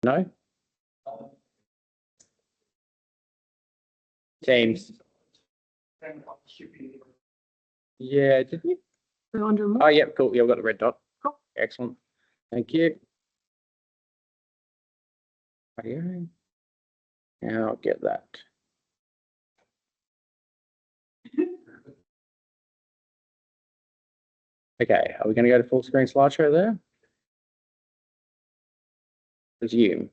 No? Teams. Yeah, did you? Oh, yeah, cool. Yeah, we've got the red dot. Cool. Excellent. Thank you. Now I'll get that. Okay, are we going to go to full screen slideshow there? Resume.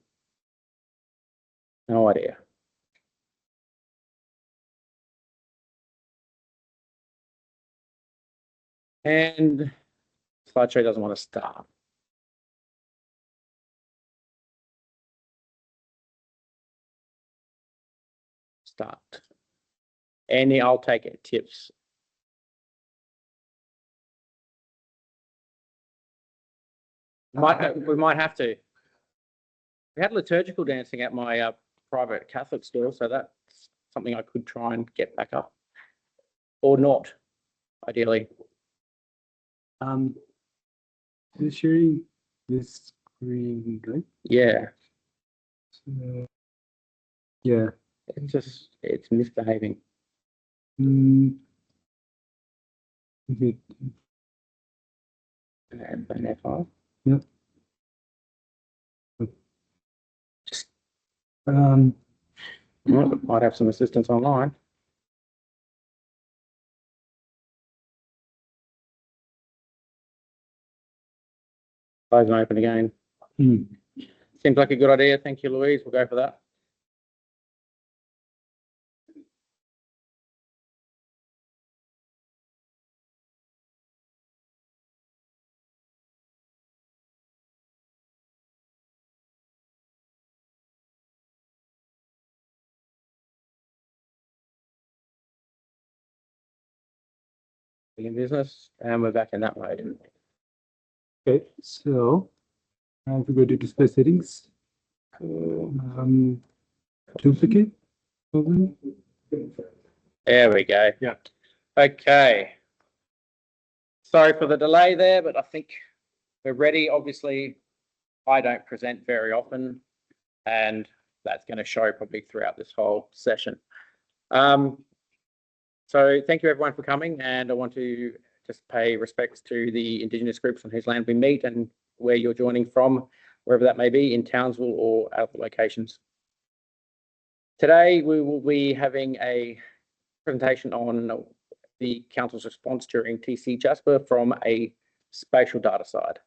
No idea. And slideshow doesn't want to start. Start. Any, I'll take it. Tips. We might have to. We had liturgical dancing at my private Catholic store, so that's something I could try and get back up, or not, ideally. Is sharing this screen good? Yeah. So, yeah. It's misbehaving. Mm. And F5. Yep. Just might have some assistance online. Close and open again. Seems like a good idea. Thank you, Louise. We'll go for that. In business, and we're back in that mode. Okay, so I have to go to display settings. Duplicate. There we go. Yeah. Okay. Sorry for the delay there, but I think we're ready. Obviously, I don't present very often, and that's going to show probably throughout this whole session. So thank you everyone for coming, and I want to just pay respects to the Indigenous groups on whose land we meet and where you're joining from, wherever that may be, in Townsville or other locations. Today we will be having a presentation on the Council's response during TC Jasper from a spatial data side.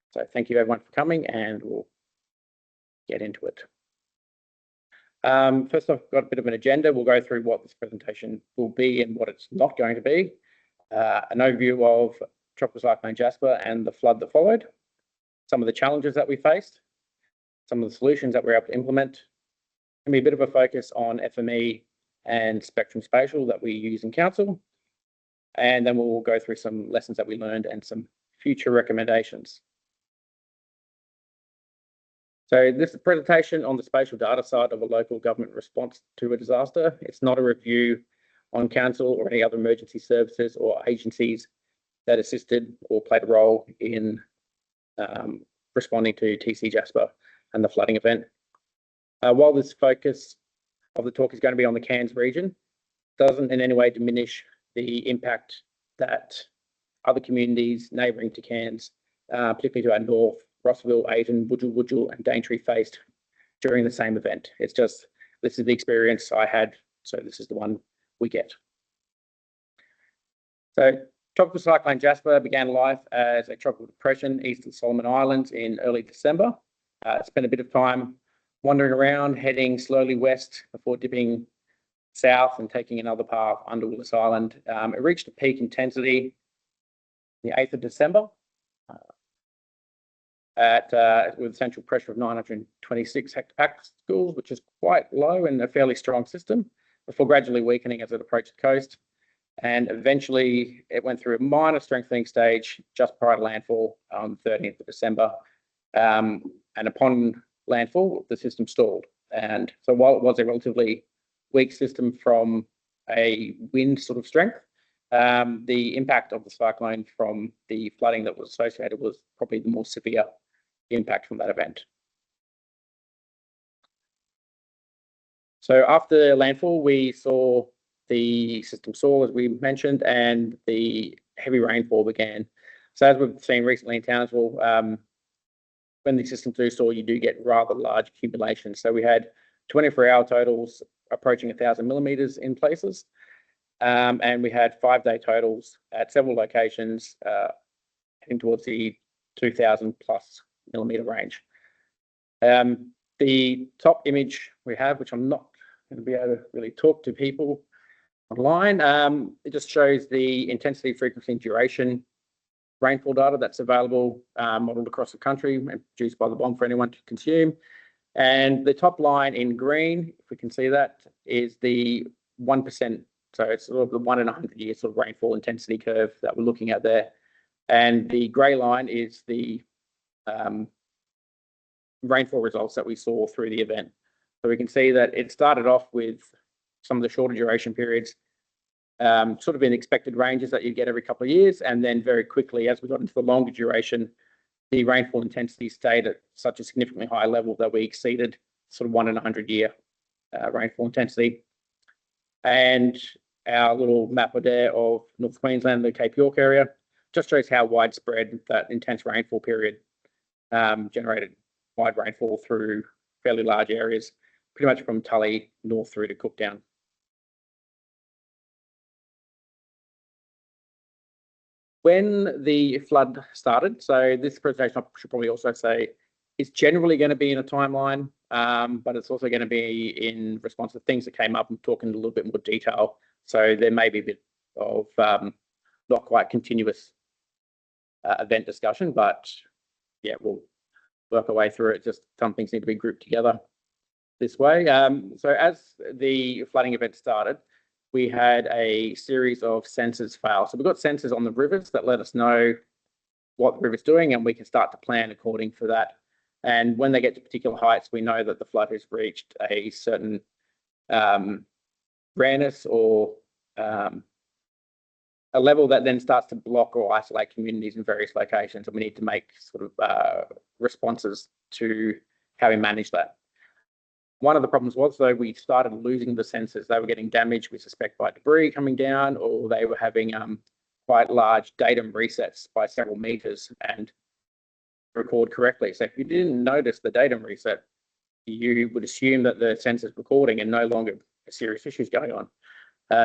So thank you everyone for coming, and we'll get into it. First off, I've got a bit of an agenda. We'll go through what this presentation will be and what it's not going to be. An overview of Tropical Cyclone Jasper and the flood that followed, some of the challenges that we faced, some of the solutions that we're able to implement, and be a bit of a focus on FME and Spectrum Spatial that we use in Council. And then we'll go through some lessons that we learned and some future recommendations. So this is a presentation on the spatial data side of a local government response to a disaster. It's not a review on Council or any other emergency services or agencies that assisted or played a role in responding to TC Jasper and the flooding event. While this focus of the talk is going to be on the Cairns region, doesn't in any way diminish the impact that other communities neighbouring to Cairns, particularly to our north, Rossville, Ayton, Wudjil, and Daintree faced during the same event. It's just, this is the experience I had, so this is the one we get. So Tropical Cyclone Jasper began life as a tropical depression east of the Solomon Islands in early December. Spent a bit of time wandering around, heading slowly west before dipping south and taking another path under Willis Island. It reached a peak intensity the 8th of December with a central pressure of 926 hectopascals, which is quite low and a fairly strong system, before gradually weakening as it approached the coast. And eventually it went through a minor strengthening stage just prior to landfall on the 13th of December. And upon landfall, the system stalled. And so while it was a relatively weak system from a wind sort of strength, the impact of the cyclone from the flooding that was associated was probably the more severe impact from that event. So after landfall, we saw the system soar, as we mentioned, and the heavy rainfall began. So as we've seen recently in Townsville, when the systems do soar, you do get rather large accumulations. So we had 24-hour totals approaching 1,000 millimeters in places, and we had 5-day totals at several locations heading towards the 2,000 plus millimeter range. The top image we have, which I'm not going to be able to really talk to people online, it just shows the intensity, frequency, and duration rainfall data that's available, modeled across the country and produced by the BOM for anyone to consume. And the top line in green, if we can see that, is the 1%. So it's sort of the 1 in 100 year sort of rainfall intensity curve that we're looking at there. And the grey line is the rainfall results that we saw through the event. So we can see that it started off with some of the shorter duration periods, sort of in expected ranges that you get every couple of years. And then very quickly, as we got into the longer duration, the rainfall intensity stayed at such a significantly high level that we exceeded sort of 1 in 100 year rainfall intensity. And our little map there of North Queensland, the Cape York area, just shows how widespread that intense rainfall period generated wide rainfall through fairly large areas, pretty much from Tully north through to Cooktown. When the flood started, so this presentation I should probably also say is generally going to be in a timeline, but it's also going to be in response to things that came up and talk in a little bit more detail. So there may be a bit of not quite continuous event discussion, but yeah, we'll work our way through it. Just some things need to be grouped together this way. So as the flooding event started, we had a series of sensors fail. So we've got sensors on the rivers that let us know what the river's doing, and we can start to plan according for that. And when they get to particular heights, we know that the flood has reached a certain rareness or a level that then starts to block or isolate communities in various locations, and we need to make sort of responses to how we manage that. One of the problems was, though, we started losing the sensors. They were getting damaged, we suspect, by debris coming down, or they were having quite large datum resets by several meters and record correctly. So if you didn't notice the datum reset, you would assume that the sensor's recording and no longer a serious issues going on.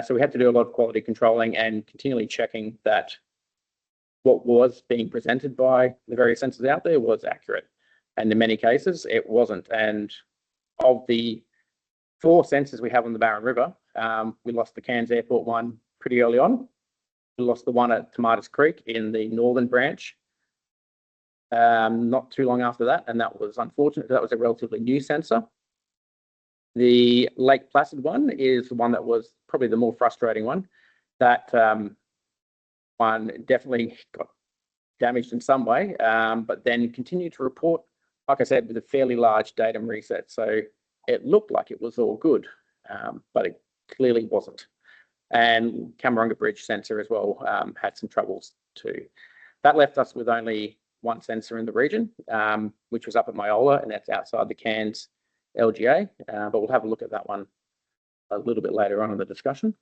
So we had to do a lot of quality controlling and continually checking that what was being presented by the various sensors out there was accurate. And in many cases, it wasn't. And of the 4 sensors we have on the Barron River, we lost the Cairns Airport one pretty early on. We lost the one at Tomatoes Creek in the northern branch not too long after that, and that was unfortunate. That was a relatively new sensor. The Lake Placid one is the one that was probably the more frustrating one. That one definitely got damaged in some way, but then continued to report, like I said, with a fairly large datum reset. So it looked like it was all good, but it clearly wasn't. And Camarunga Bridge sensor as well had some troubles too. That left us with only one sensor in the region, which was up at Myola, and that's outside the Cairns LGA, but we'll have a look at that one a little bit later on in the discussion.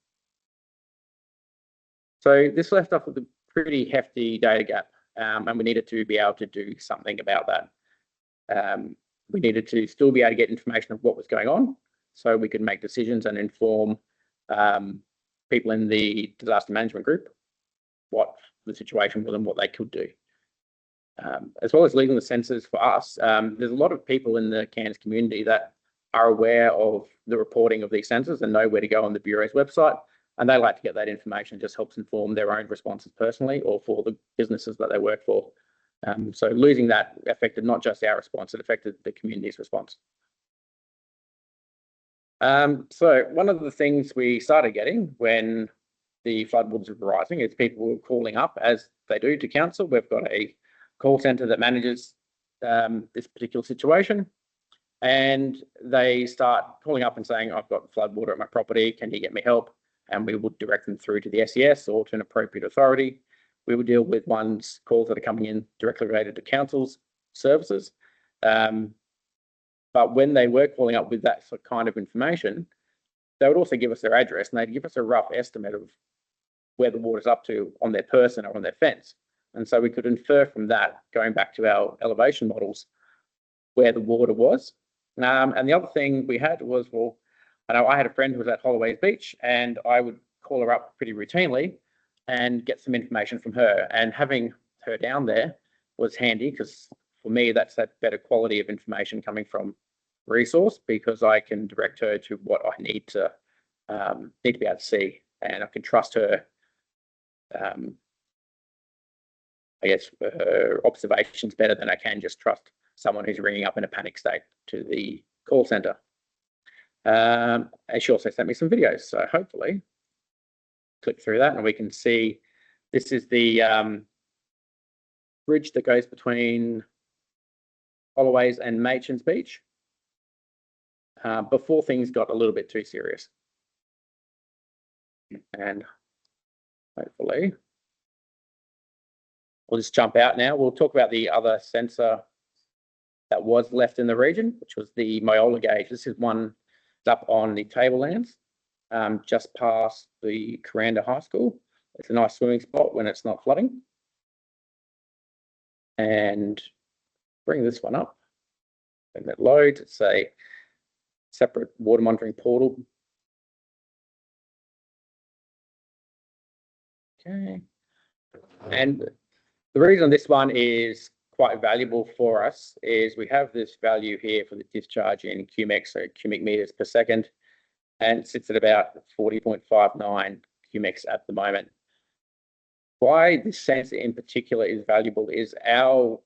So this left us with a pretty hefty data gap, and we needed to be able to do something about that. We needed to still be able to get information of what was going on so we could make decisions and inform people in the disaster management group what the situation was and what they could do. As well as leading the sensors for us, there's a lot of people in the Cairns community that are aware of the reporting of these sensors and know where to go on the Bureau's website, and they like to get that information. It just helps inform their own responses personally or for the businesses that they work for. So losing that affected not just our response, it affected the community's response. So one of the things we started getting when the floodwaters were rising is people were calling up, as they do, to council. We've got a call centre that manages this particular situation, and they start calling up and saying, I've got floodwater at my property, can you get me help? And we would direct them through to the SES or to an appropriate authority. We would deal with calls that are coming in directly related to council's services. But when they were calling up with that kind of information, they would also give us their address and they'd give us a rough estimate of where the water's up to on their person or on their fence. And so we could infer from that, going back to our elevation models, where the water was. And the other thing we had was, well, I know I had a friend who was at Holloway's Beach, and I would call her up pretty routinely and get some information from her. And having her down there was handy because for me, that's that better quality of information coming from resource, because I can direct her to what I need to be able to see, and I can trust her. I guess her observations better than I can just trust someone who's ringing up in a panic state to the call center. And she also sent me some videos, so hopefully click through that and we can see this is the bridge that goes between Holloway's and Machin's Beach before things got a little bit too serious. And hopefully we'll just jump out now. We'll talk about the other sensor that was left in the region, which was the Myola gauge. This is one up on the tablelands, just past the Coranda High School. It's a nice swimming spot when it's not flooding. And bring this one up. When it loads, it's a separate water monitoring portal. Okay. And the reason this one is quite valuable for us is we have this value here for the discharge in cumex, so cubic meters per second, and it sits at about 40.59 cumex at the moment. Why this sensor in particular is valuable is our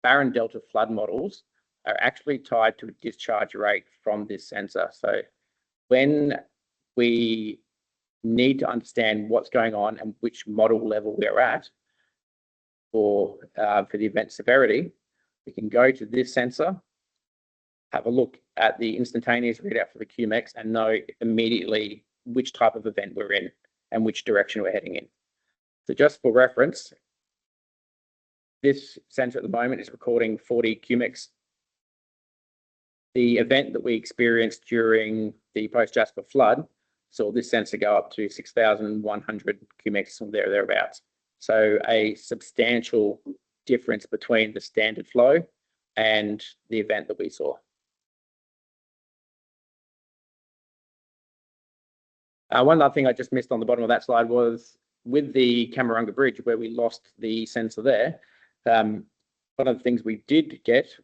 Barron Delta flood models are actually tied to a discharge rate from this sensor. So when we need to understand what's going on and which model level we're at for the event severity, we can go to this sensor, have a look at the instantaneous readout for the cumex and know immediately which type of event we're in and which direction we're heading in. So just for reference, this sensor at the moment is recording 40 cumex. The event that we experienced during the post-Jasper flood saw this sensor go up to 6,100 cumex or thereabouts. So a substantial difference between the standard flow and the event that we saw. One other thing I just missed on the bottom of that slide was with the Camarunga Bridge, where we lost the sensor there. One of the things we did get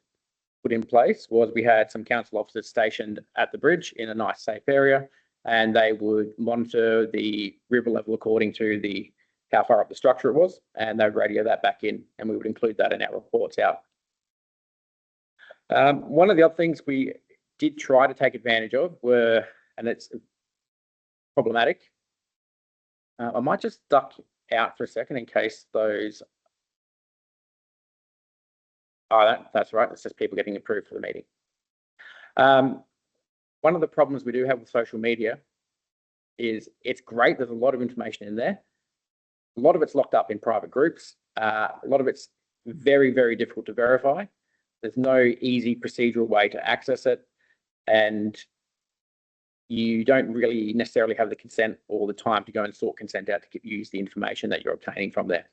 put in place was we had some council officers stationed at the bridge in a nice safe area, and they would monitor the river level according to how far up the structure it was, and they'd radio that back in, and we would include that in our reports out. One of the other things we did try to take advantage of were, and it's problematic. I might just duck out for a second in case those. Oh, that's right. It's just people getting approved for the meeting. One of the problems we do have with social media is it's great. There's a lot of information in there. A lot of it's locked up in private groups. A lot of it's very, very difficult to verify. There's no easy procedural way to access it. And you don't really necessarily have the consent or the time to go and sort consent out to use the information that you're obtaining from there.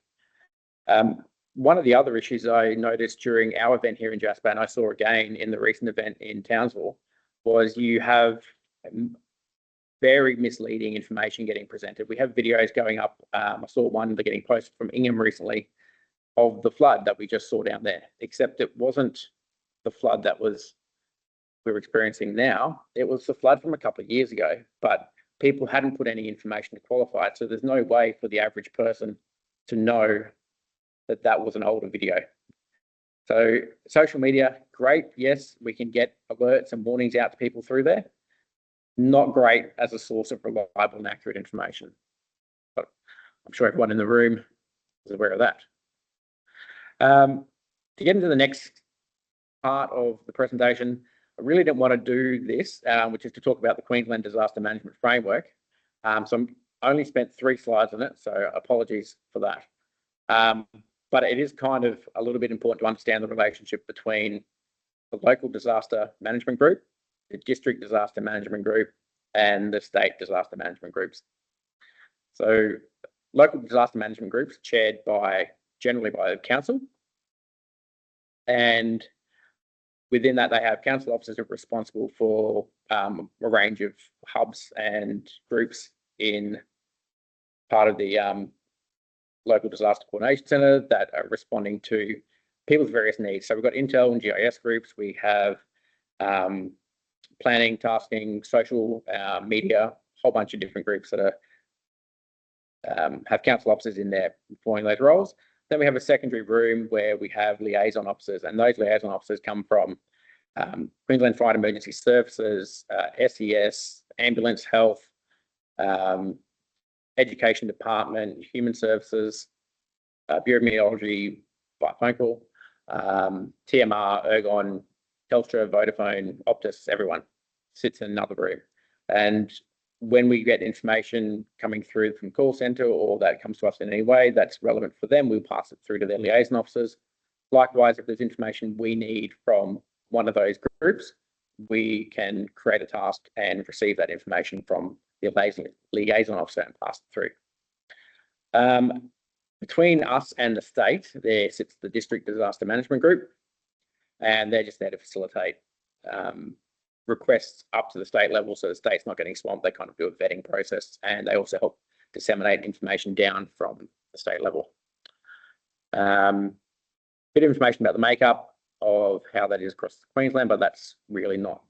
One of the other issues I noticed during our event here in Jasper, and I saw again in the recent event in Townsville, was you have very misleading information getting presented. We have videos going up. I saw one that getting posted from Ingham recently of the flood that we just saw down there, except it wasn't the flood that we're experiencing now. It was the flood from a couple of years ago, but people hadn't put any information to qualify it. So there's no way for the average person to know that that was an older video. So social media, great. Yes, we can get alerts and warnings out to people through there. Not great as a source of reliable and accurate information. But I'm sure everyone in the room is aware of that. To get into the next part of the presentation, I really didn't want to do this, which is to talk about the Queensland Disaster Management Framework. So I only spent 3 slides on it, so apologies for that. But it is kind of a little bit important to understand the relationship between the local disaster management group, the district disaster management group, and the state disaster management groups. So local disaster management groups chaired generally by the council, and within that they have council officers who are responsible for a range of hubs and groups in part of the local disaster coordination centre that are responding to people's various needs. So we've got Intel and GIS groups, we have planning, tasking, social, media, a whole bunch of different groups that are have council officers in there performing those roles. Then we have a secondary room where we have liaison officers, and those liaison officers come from Queensland Fire and Emergency Services, SES, Ambulance Health, Education Department, Human Services, Bureau of Meteorology by phone call, TMR, Ergon, Telstra, Vodafone, Optus, everyone sits in another room. And when we get information coming through from call centre or that comes to us in any way that's relevant for them, we'll pass it through to their liaison officers. Likewise, if there's information we need from one of those groups, we can create a task and receive that information from the liaison officer and pass it through. Between us and the state, there sits the district disaster management group, and they're just there to facilitate requests up to the state level, so the state's not getting swamped. They kind of do a vetting process, and they also help disseminate information down from the state level. Bit of information about the makeup of how that is across Queensland, but that's really not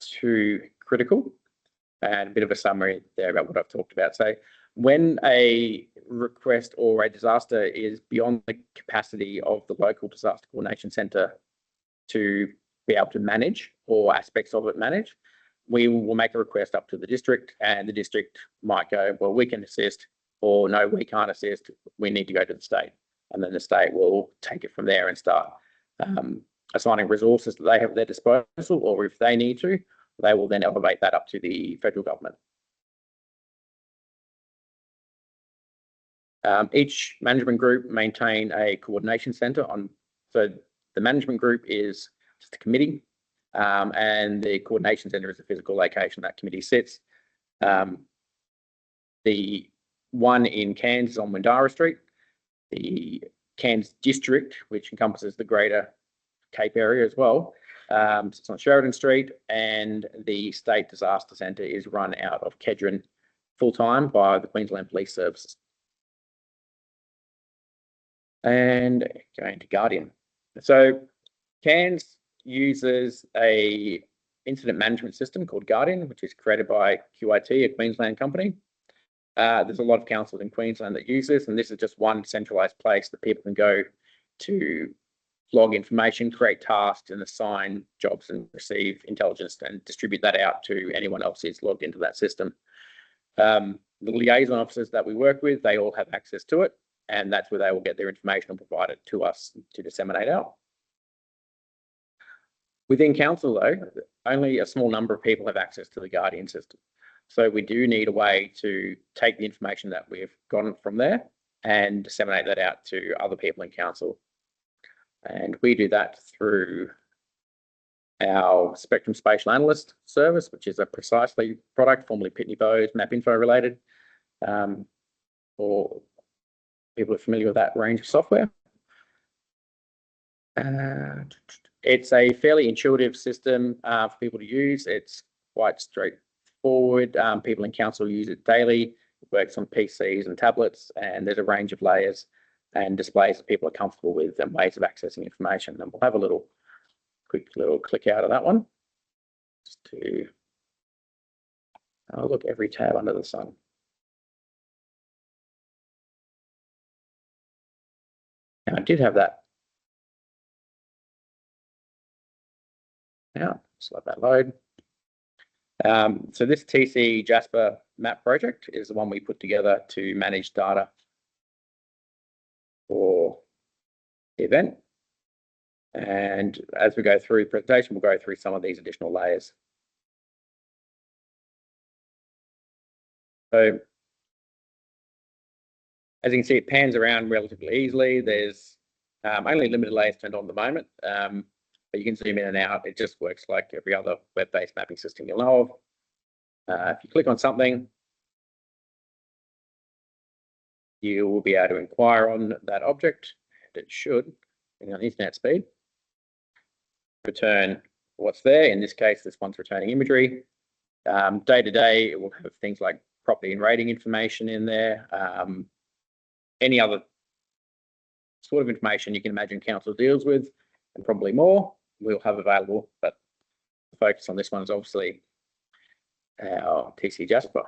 too critical. And a bit of a summary there about what I've talked about. So when a request or a disaster is beyond the capacity of the local disaster coordination centre to be able to manage, or aspects of it manage, we will make a request up to the district, and the district might go, well, we can assist, or no, we can't assist, we need to go to the state. And then the state will take it from there and start assigning resources that they have at their disposal, or if they need to, they will then elevate that up to the federal government. Each management group maintain a coordination centre so the management group is just a committee, and the coordination centre is the physical location that committee sits. The one in Cairns is on Windara Street. The Cairns district, which encompasses the greater Cape area as well, sits on Sheridan Street, and the state disaster centre is run out of Kedron full-time by the Queensland Police Services. And going to Guardian. So Cairns uses a incident management system called Guardian, which is created by QIT, a Queensland company. There's a lot of councils in Queensland that use this, and this is just one centralised place that people can go to log information, create tasks, and assign jobs and receive intelligence and distribute that out to anyone else who's logged into that system. The liaison officers that we work with, they all have access to it, and that's where they will get their information and provide it to us to disseminate out. Within council, though, only a small number of people have access to the Guardian system. So we do need a way to take the information that we've gotten from there and disseminate that out to other people in council. And we do that through our Spectrum Spatial Analyst service, which is a Precisely product, formerly Pitney Bowes, MapInfo related, or people are familiar with that range of software. It's a fairly intuitive system for people to use. It's quite straightforward. People in council use it daily. It works on PCs and tablets, and there's a range of layers and displays that people are comfortable with and ways of accessing information. And we'll have a quick little click out of that one just to look every tab under the sun. Now I did have that. Now, just let that load. So this TC Jasper map project is the one we put together to manage data for the event. And as we go through the presentation, we'll go through some of these additional layers. So as you can see, it pans around relatively easily. There's only limited layers turned on at the moment. but you can zoom in and out. It just works like every other web-based mapping system you'll know of. If you click on something, you will be able to inquire on that object, and it should, depending on internet speed, return what's there. In this case, this one's returning imagery. Day to day, it will have things like property and rating information in there. Any other sort of information you can imagine council deals with, and probably more, we'll have available. But the focus on this one is obviously our TC Jasper.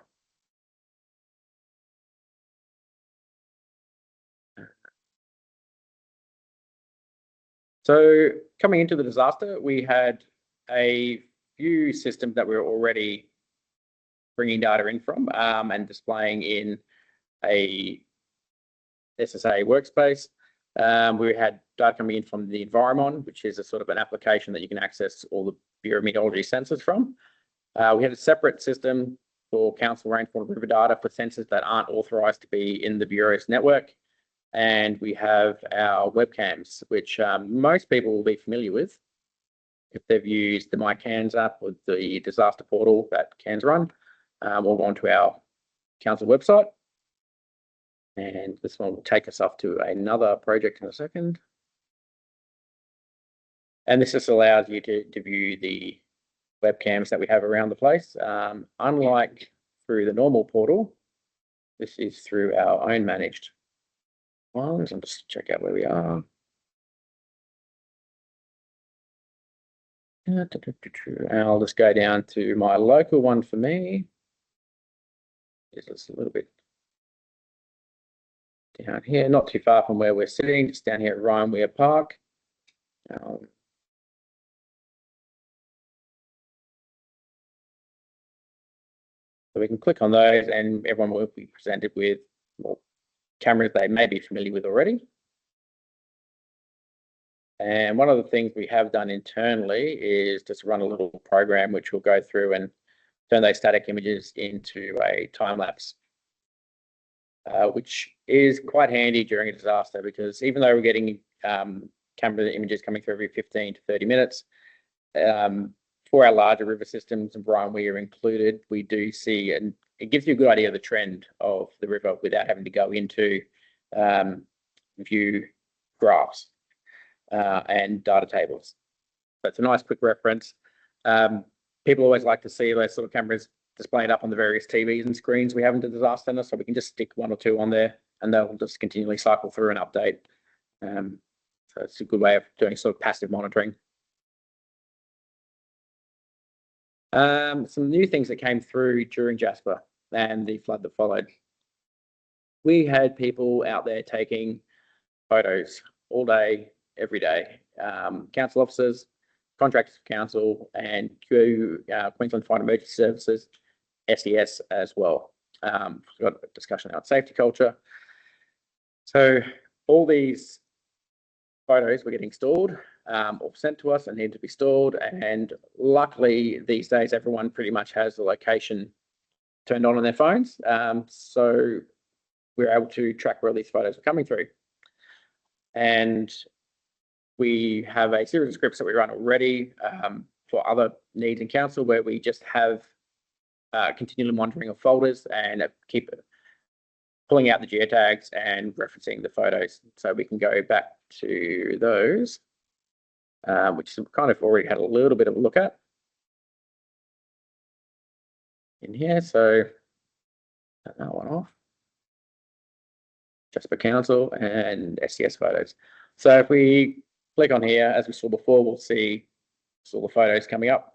So coming into the disaster, we had a few systems that we were already bringing data in from and displaying in a SSA workspace. We had data coming in from the environment, which is a sort of an application that you can access all the Bureau of Meteorology sensors from. We had a separate system for council rainfall and river data for sensors that aren't authorized to be in the Bureau's network. And we have our webcams, which most people will be familiar with if they've used the My Cairns app or the disaster portal that Cairns run, or gone to our council website. And this one will take us off to another project in a second. And this just allows you to view the webcams that we have around the place. Unlike through the normal portal, this is through our own managed ones. I'll just check out where we are. I'll just go down to my local one for me. This is a little bit down here, not too far from where we're sitting, just down here at Ryan Weir Park. So we can click on those and everyone will be presented with more cameras they may be familiar with already. And one of the things we have done internally is just run a little program which will go through and turn those static images into a time lapse, which is quite handy during a disaster, because even though we're getting camera images coming through every 15 to 30 minutes, for our larger river systems, and Brian Weir included, we do see, and it gives you a good idea of the trend of the river without having to go into view graphs and data tables. So it's a nice quick reference. People always like to see those sort of cameras displayed up on the various TVs and screens we have in the disaster center, so we can just stick one or two on there and they'll just continually cycle through and update. So it's a good way of doing sort of passive monitoring. Some new things that came through during Jasper and the flood that followed. We had people out there taking photos all day, every day. Council officers, contractors of council, and Queensland Fire and Emergency Services, SES as well. We've got a discussion about safety culture. So all these photos were getting stored or sent to us and need to be stored. And luckily, these days, everyone pretty much has the location turned on their phones. So we're able to track where these photos are coming through. And we have a series of scripts that we run already for other needs in council, where we just have continual monitoring of folders and keep pulling out the geotags and referencing the photos. So we can go back to those, which we've kind of already had a little bit of a look at in here. So turn that one off. Jasper Council and SCS photos. So if we click on here, as we saw before, we'll see all the photos coming up.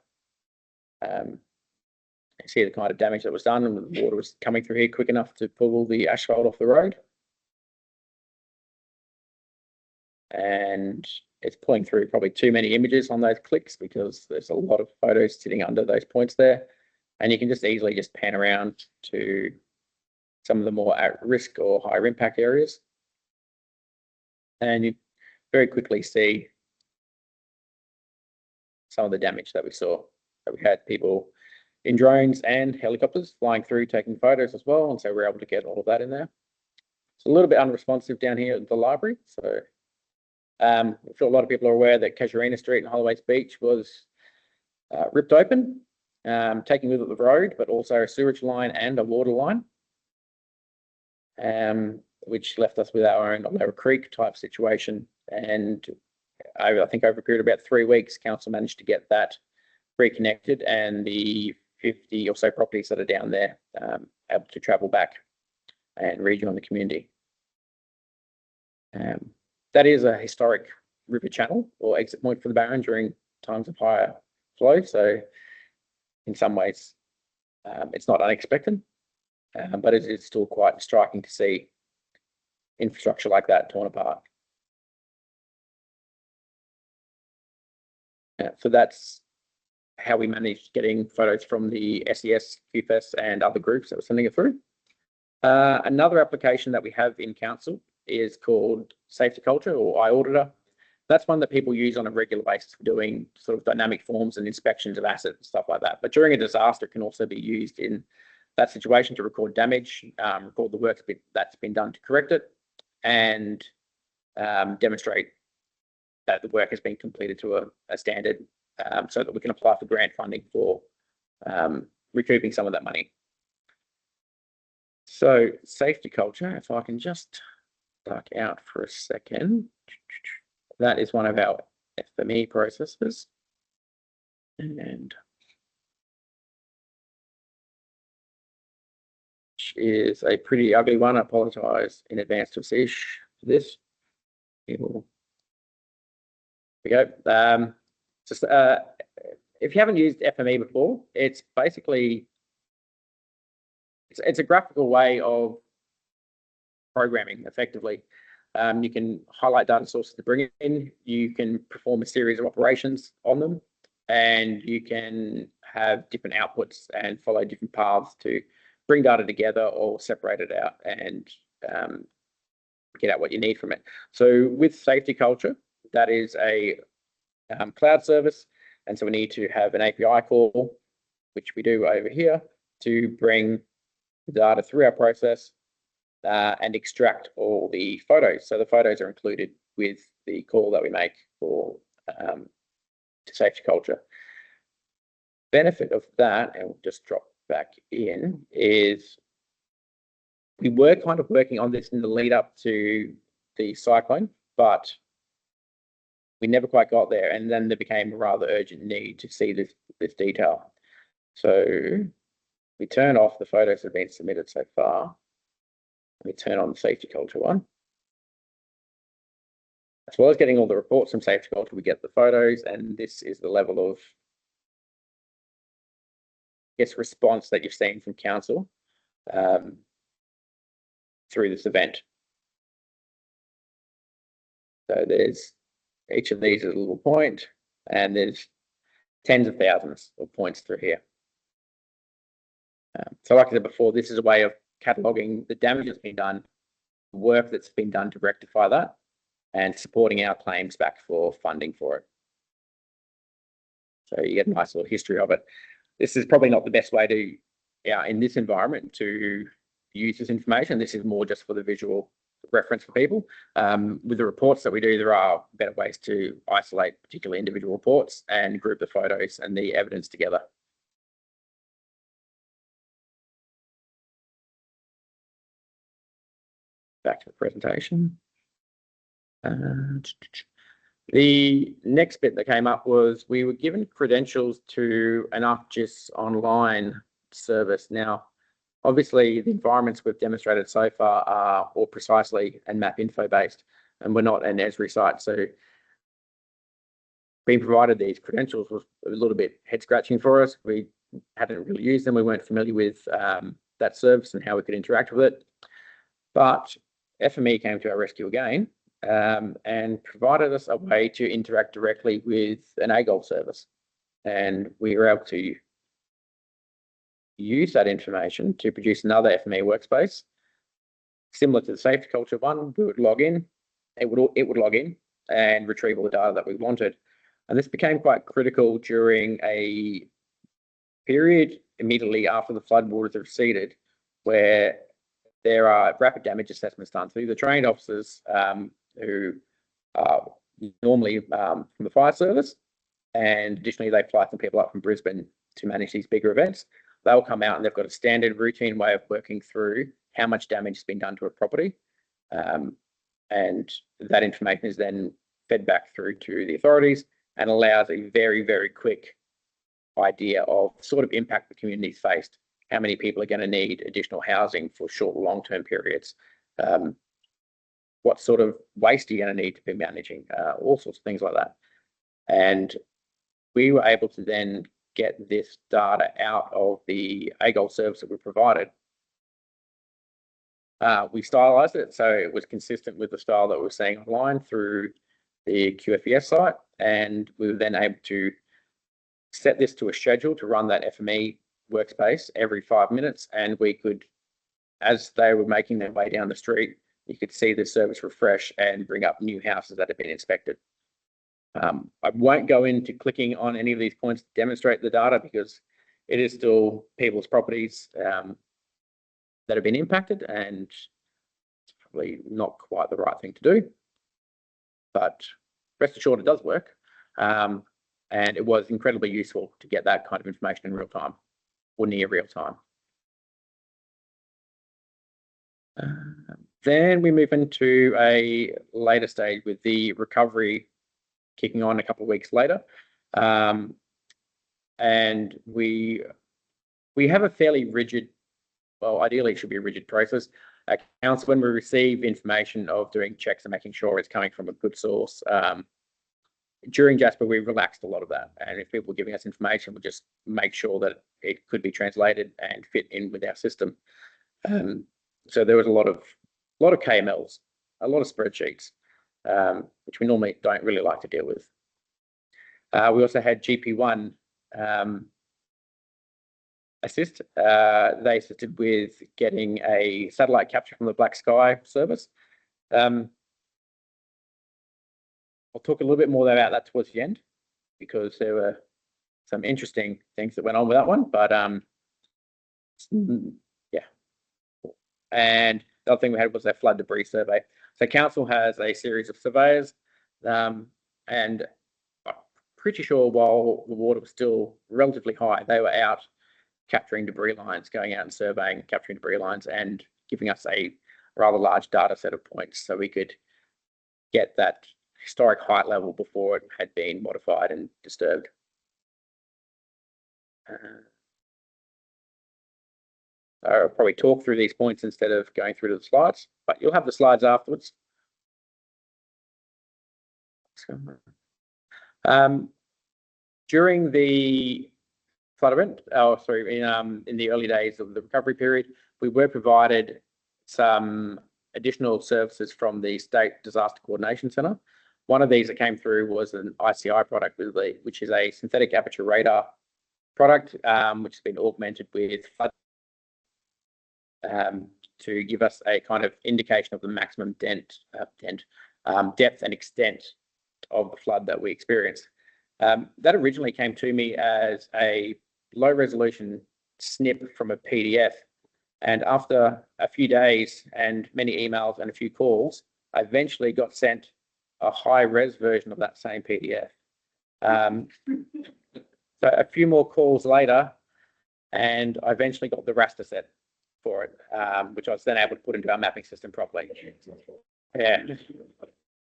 You see the kind of damage that was done, and the water was coming through here quick enough to pull all the asphalt off the road. And it's pulling through probably too many images on those clicks, because there's a lot of photos sitting under those points there. And you can just easily just pan around to some of the more at risk or higher impact areas. And you very quickly see some of the damage that we saw. So we had people in drones and helicopters flying through, taking photos as well. And so we're able to get all of that in there. It's a little bit unresponsive down here at the library. So I'm sure a lot of people are aware that Casuarina Street and Holloway's Beach was ripped open, taking with it the road, but also a sewage line and a water line, which left us with our own Lower Creek type situation. And I think over a period of about 3 weeks, council managed to get that reconnected, and the 50 or so properties that are down there able to travel back and rejoin the community. That is a historic river channel or exit point for the Barron during times of higher flow. So in some ways, it's not unexpected, but it's still quite striking to see infrastructure like that torn apart. So that's how we managed getting photos from the SES, QFES and other groups that were sending it through. Another application that we have in council is called Safety Culture, or iAuditor. That's one that people use on a regular basis for doing sort of dynamic forms and inspections of assets and stuff like that. But during a disaster, it can also be used in that situation to record damage, record the work that's been done to correct it, and demonstrate that the work has been completed to a standard, so that we can apply for grant funding for recouping some of that money. So Safety Culture, if I can just duck out for a second, that is one of our FME processes. And which is a pretty ugly one. I apologize in advance to Sish for this. Here we go. Just if you haven't used FME before, it's basically it's a graphical way of programming effectively. You can highlight data sources to bring in, you can perform a series of operations on them, and you can have different outputs and follow different paths to bring data together or separate it out and get out what you need from it. So with Safety Culture, that is a cloud service, and so we need to have an API call, which we do over here, to bring the data through our process and extract all the photos. So the photos are included with the call that we make for to Safety Culture. Benefit of that, and we'll just drop back in, is we were kind of working on this in the lead up to the cyclone, but we never quite got there, and then there became a rather urgent need to see this detail. So we turn off the photos that have been submitted so far. We turn on the Safety Culture one. As well as getting all the reports from Safety Culture, we get the photos, and this is the level of, I guess, response that you've seen from council through this event. So there's each of these is a little point, and there's tens of thousands of points through here. So like I said before, this is a way of cataloguing the damage that's been done, work that's been done to rectify that, and supporting our claims back for funding for it. So you get a nice little history of it. This is probably not the best way to, in this environment, to use this information. This is more just for the visual reference for people. With the reports that we do, there are better ways to isolate particular individual reports and group the photos and the evidence together. Back to the presentation. The next bit that came up was we were given credentials to an ArcGIS online service. Now, obviously, the environments we've demonstrated so far are all precisely and map info based, and we're not an Esri site. So being provided these credentials was a little bit head scratching for us. We hadn't really used them. We weren't familiar with that service and how we could interact with it. But FME came to our rescue again and provided us a way to interact directly with an AGOL service. And we were able to use that information to produce another FME workspace. Similar to the Safety Culture one, we would log in, it would log in and retrieve all the data that we wanted. And this became quite critical during a period immediately after the floodwaters have receded, where there are rapid damage assessments done through the trained officers who are normally from the fire service, and additionally they fly some people up from Brisbane to manage these bigger events. They'll come out and they've got a standard routine way of working through how much damage has been done to a property, and that information is then fed back through to the authorities and allows a very, very quick idea of sort of impact the community's faced, how many people are going to need additional housing for short or long-term periods, what sort of waste are you going to need to be managing, all sorts of things like that. And we were able to then get this data out of the AGOL service that we provided. We stylized it so it was consistent with the style that we were seeing online through the QFES site, and we were then able to set this to a schedule to run that FME workspace every 5 minutes, and we could, as they were making their way down the street, you could see the service refresh and bring up new houses that have been inspected. I won't go into clicking on any of these points to demonstrate the data because it is still people's properties that have been impacted, and it's probably not quite the right thing to do. But rest assured, it does work. And it was incredibly useful to get that kind of information in real time or near real time. Then we move into a later stage with the recovery kicking on a couple of weeks later. And we have a fairly rigid, well, ideally it should be a rigid process. At council, when we receive information of doing checks and making sure it's coming from a good source, during Jasper, we relaxed a lot of that. And if people were giving us information, we'll just make sure that it could be translated and fit in with our system. So there was a lot of KMLs, a lot of spreadsheets, which we normally don't really like to deal with. We also had GP1 assist. They assisted with getting a satellite capture from the Black Sky service. I'll talk a little bit more about that towards the end because there were some interesting things that went on with that one. But yeah. And the other thing we had was a flood debris survey. So council has a series of surveyors, and I'm pretty sure while the water was still relatively high, they were out capturing debris lines, going out and surveying, capturing debris lines, and giving us a rather large data set of points so we could get that historic height level before it had been modified and disturbed. I'll probably talk through these points instead of going through to the slides, but you'll have the slides afterwards. During the flood event, in the early days of the recovery period, we were provided some additional services from the State Disaster Coordination Centre. One of these that came through was an ICI product, which is a synthetic aperture radar product, which has been augmented with flood to give us a kind of indication of the maximum depth and extent of the flood that we experienced. That originally came to me as a low resolution snip from a PDF. And after a few days and many emails and a few calls, I eventually got sent a high res version of that same PDF. So a few more calls later, and I eventually got the raster set for it, which I was then able to put into our mapping system properly. Yeah.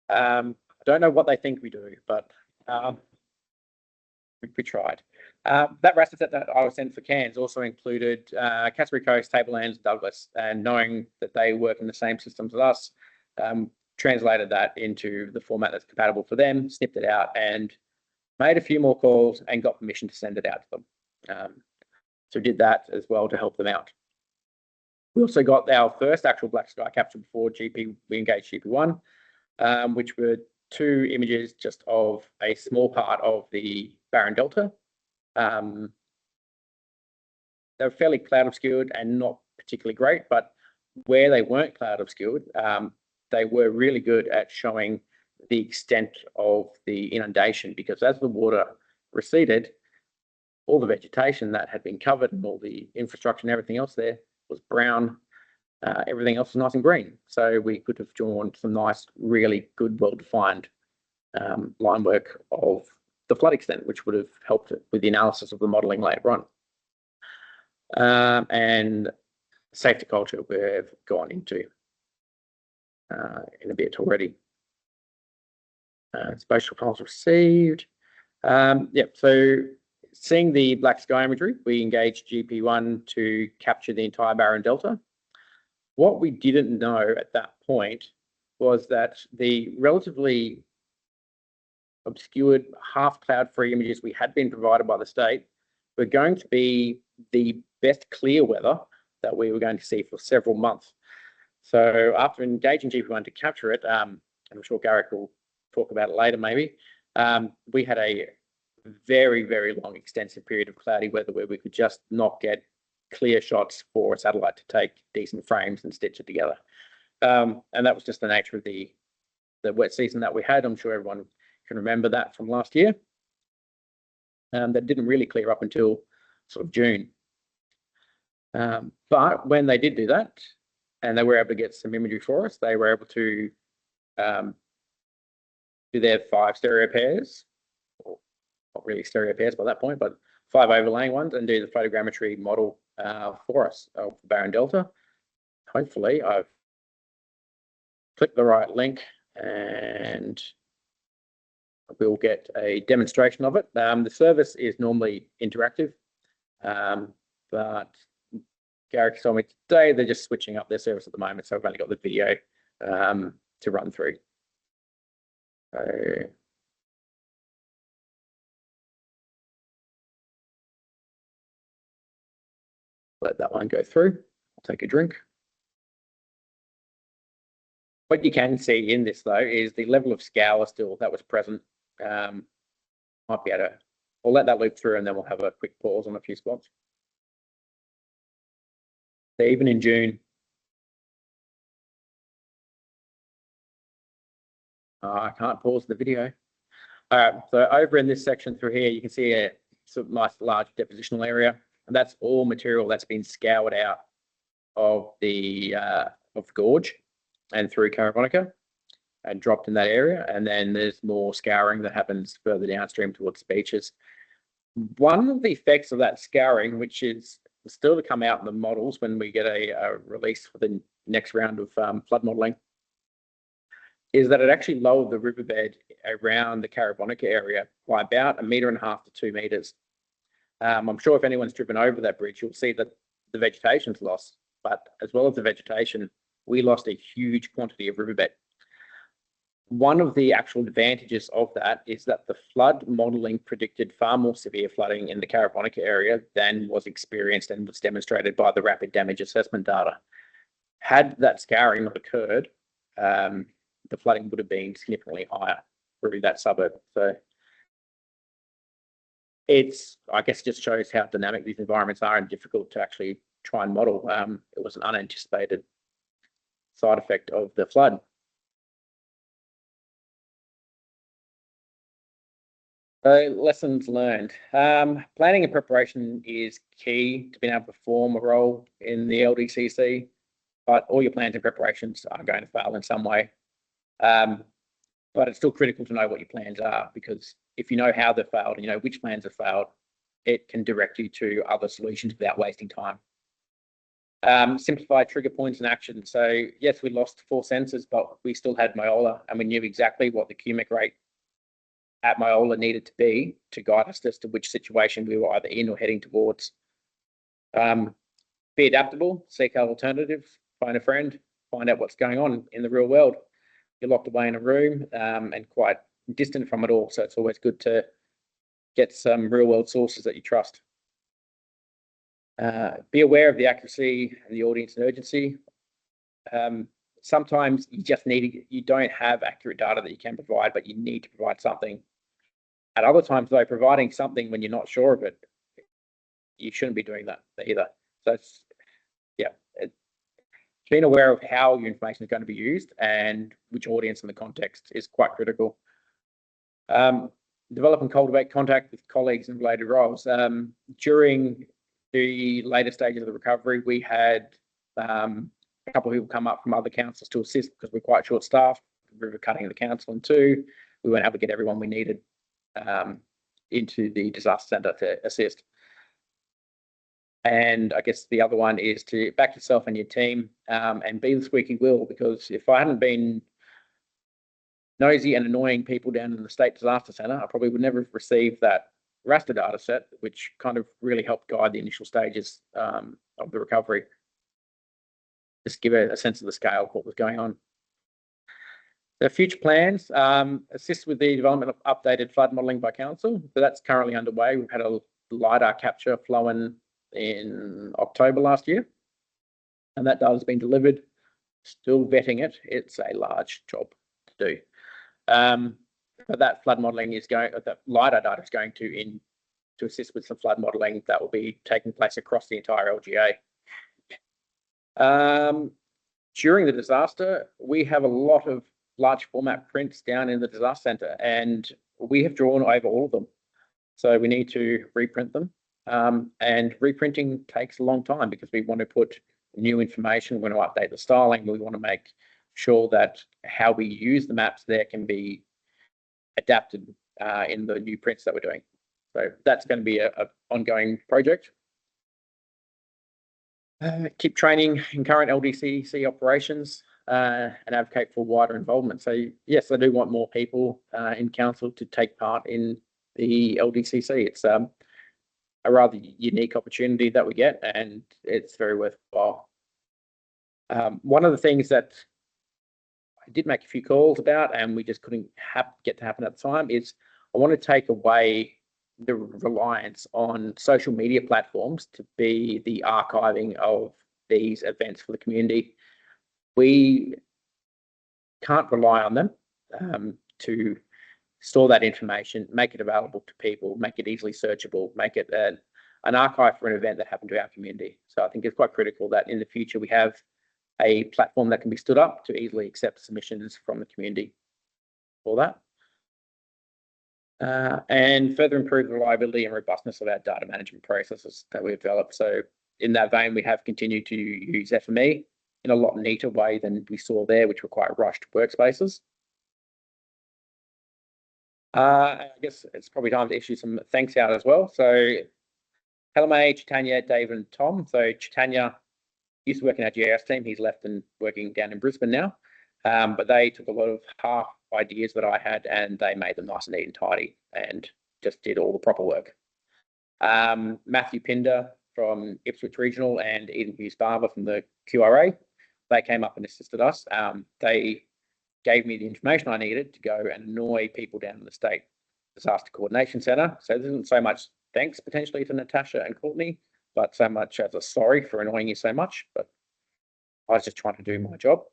I don't know what they think we do, but we tried. That raster set that I was sent for Cairns also included Cassowary Coast, Tablelands, Douglas, and knowing that they work in the same systems as us, translated that into the format that's compatible for them, snipped it out, and made a few more calls and got permission to send it out to them. So did that as well to help them out. We also got our first actual black sky capture before we engaged GP1, which were 2 images just of a small part of the Barron Delta. They were fairly cloud obscured and not particularly great, but where they weren't cloud obscured, they were really good at showing the extent of the inundation, because as the water receded, all the vegetation that had been covered and all the infrastructure and everything else there was brown. Everything else was nice and green. So we could have drawn some nice, really good, well-defined line work of the flood extent, which would have helped with the analysis of the modelling later on. And safety culture we've gone into in a bit already. Spatial files received. So seeing the black sky imagery, we engaged GP1 to capture the entire Barron Delta. What we didn't know at that point was that the relatively obscured half cloud-free images we had been provided by the state were going to be the best clear weather that we were going to see for several months. So after engaging GP1 to capture it, and I'm sure Garrick will talk about it later maybe, we had a very, very long extensive period of cloudy weather where we could just not get clear shots for a satellite to take decent frames and stitch it together. And that was just the nature of the wet season that we had. I'm sure everyone can remember that from last year. That didn't really clear up until sort of June. But when they did do that, and they were able to get some imagery for us, they were able to do their 5 stereo pairs, or not really stereo pairs by that point, but 5 overlaying ones, and do the photogrammetry model for us of the Barron Delta. Hopefully I've clicked the right link and we'll get a demonstration of it. The service is normally interactive, but Garrick told me today they're just switching up their service at the moment, so I've only got the video to run through. So let that one go through. I'll take a drink. What you can see in this though is the level of scour still that was present. Might be able to, we'll let that loop through and then we'll have a quick pause on a few spots. So even in June, I can't pause the video. All right, so over in this section through here, you can see a sort of nice large depositional area, and that's all material that's been scoured out of the gorge and through Carbonica and dropped in that area. And then there's more scouring that happens further downstream towards the beaches. One of the effects of that scouring, which is still to come out in the models when we get a release for the next round of flood modelling, is that it actually lowered the riverbed around the Carbonica area by about 1.5 meters to 2 meters. I'm sure if anyone's driven over that bridge, you'll see that the vegetation's lost, but as well as the vegetation, we lost a huge quantity of riverbed. One of the actual advantages of that is that the flood modelling predicted far more severe flooding in the Carbonica area than was experienced and was demonstrated by the rapid damage assessment data. Had that scouring not occurred, the flooding would have been significantly higher through that suburb. So it's, I guess, just shows how dynamic these environments are and difficult to actually try and model. It was an unanticipated side effect of the flood. So lessons learned. Planning and preparation is key to being able to perform a role in the LDCC, but all your plans and preparations are going to fail in some way. But it's still critical to know what your plans are, because if you know how they've failed and you know which plans have failed, it can direct you to other solutions without wasting time. Simplify trigger points and action. So yes, we lost 4 sensors, but we still had Myola, and we knew exactly what the cumic rate at Myola needed to be to guide us as to which situation we were either in or heading towards. Be adaptable, seek out alternatives, phone a friend, find out what's going on in the real world. You're locked away in a room and quite distant from it all, so it's always good to get some real world sources that you trust. Be aware of the accuracy and the audience and urgency. Sometimes you just you don't have accurate data that you can provide, but you need to provide something. At other times though, providing something when you're not sure of it, you shouldn't be doing that either. So it's, yeah, being aware of how your information is going to be used and which audience and the context is quite critical. Develop and cultivate contact with colleagues in related roles. During the later stages of the recovery, we had a couple of people come up from other councils to assist because we're quite short-staffed. River cutting the council in 2. we weren't able to get everyone we needed into the disaster centre to assist. And I guess the other one is to back yourself and your team and be the squeaky wheel, because if I hadn't been nosy and annoying people down in the State Disaster Centre, I probably would never have received that raster data set, which kind of really helped guide the initial stages of the recovery. Just give a sense of the scale of what was going on. The future plans assist with the development of updated flood modelling by council. So that's currently underway. We've had a LiDAR capture flowing in October last year, and that data has been delivered. Still vetting it. It's a large job to do. But that flood modelling is going, that LiDAR data is going to assist with some flood modelling that will be taking place across the entire LGA. During the disaster, we have a lot of large format prints down in the disaster centre, and we have drawn over all of them. So we need to reprint them. And reprinting takes a long time because we want to put new information, we want to update the styling, we want to make sure that how we use the maps there can be adapted in the new prints that we're doing. So that's going to be an ongoing project. Keep training in current LDCC operations and advocate for wider involvement. So yes, I do want more people in council to take part in the LDCC. It's a rather unique opportunity that we get, and it's very worthwhile. One of the things that I did make a few calls about and we just couldn't get to happen at the time is I want to take away the reliance on social media platforms to be the archiving of these events for the community. We can't rely on them to store that information, make it available to people, make it easily searchable, make it an archive for an event that happened to our community. So I think it's quite critical that in the future we have a platform that can be stood up to easily accept submissions from the community for that. And further improve the reliability and robustness of our data management processes that we've developed. So in that vein, we have continued to use FME in a lot neater way than we saw there, which were quite rushed workspaces. I guess it's probably time to issue some thanks out as well. So Helme, Chitanya, Dave and Tom. So Chitanya used to work in our GIS team. He's left and working down in Brisbane now. But they took a lot of half ideas that I had and they made them nice and neat and tidy and just did all the proper work. Matthew Pinder from Ipswich Regional and Eden Hughes Barber from the QRA, they came up and assisted us. They gave me the information I needed to go and annoy people down in the State Disaster Coordination Centre. So this isn't so much thanks potentially to Natasha and Courtney, but so much as a sorry for annoying you so much. But I was just trying to do my job.